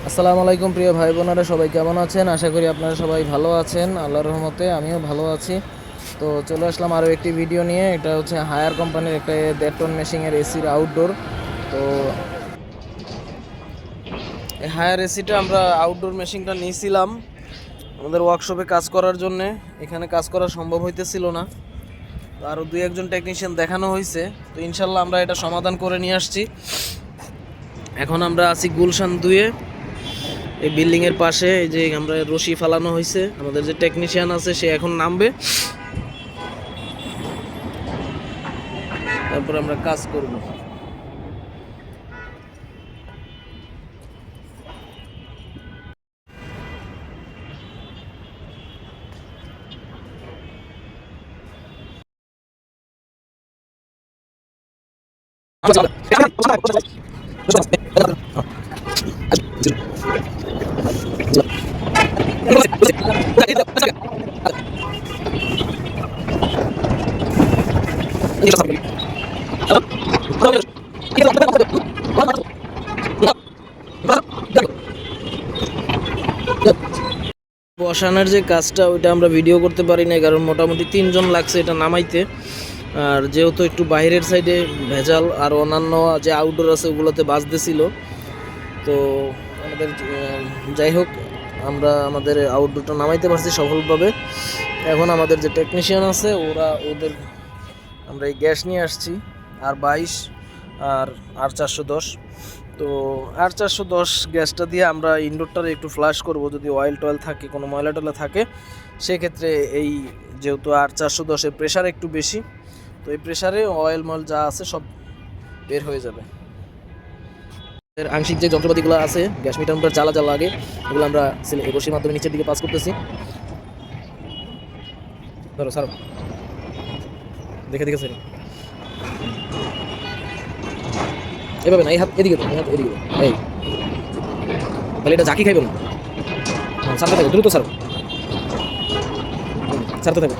আসসালামু আলাইকুম প্রিয় ভাই বোনেরা, সবাই কেমন আছেন? আশা করি আপনারা সবাই ভালো আছেন। আল্লাহর রহমতে আমিও ভালো আছি। তো চলে আসলাম আরও একটি ভিডিও নিয়ে। এটা হচ্ছে হায়ার কোম্পানির একটা 1.5 টন মেশিনের এসির আউটডোর। তো এই হায়ার এসিটা আমরা আউটডোর মেশিনটা নিয়েছিলাম আমাদের ওয়ার্কশপে কাজ করার জন্যে। এখানে কাজ করা সম্ভব হইতেছিল না, তো আরও 2-1 জন টেকনিশিয়ান দেখানো হয়েছে। তো ইনশাল্লাহ আমরা এটা সমাধান করে নিয়ে আসছি। এখন আমরা আছি গুলশান 2-এ, এই বিল্ডিংয়ের পাশে। এই যে আমরা রশি ফালানো হয়েছে, আমাদের যে টেকনিশিয়ান আছে সে এখন নামবে, তারপর আমরা কাজ করব। বসানোর যে কাজটা ওইটা আমরা ভিডিও করতে পারি না, কারণ মোটামুটি 3 জন লাগছে এটা নামাইতে। আর যেহেতু একটু বাইরের সাইডে ভেজাল আর অন্যান্য যে আউটডোর আছে ওগুলোতে বাজতেছিল, তো আমাদের যাই হোক আমরা আমাদের আউটডোরটা নামাইতে পারছি সফলভাবে। এখন আমাদের যে টেকনিশিয়ান আছে ওদের আমরা এই গ্যাস নিয়ে আসছি R22 আর R410। তো R410 গ্যাসটা দিয়ে আমরা ইনডোরটার একটু ফ্লাশ করব, যদি অয়েল টয়েল থাকে, কোনো ময়লা টয়লা থাকে সেক্ষেত্রে। এই যেহেতু R410-এর প্রেশার একটু বেশি, তো এই প্রেশারে অয়েল ময়েল যা আছে সব বের হয়ে যাবে। এর আংশিক যে যন্ত্রপাতিগুলো আছে, গ্যাস মিটার জ্বালা জ্বালা লাগে, এগুলো আমরা রশির মাধ্যমে নিচের দিকে পাস করতেছি। ধরো স্যার, দেখে দেখে স্যার, এভাবে না, এই হাত এদিকে, এই হাত এদিকে, এই তাহলে এটা জাকি খাইব না। সারতে থাকো, দ্রুত স্যার, সারতে থাকো।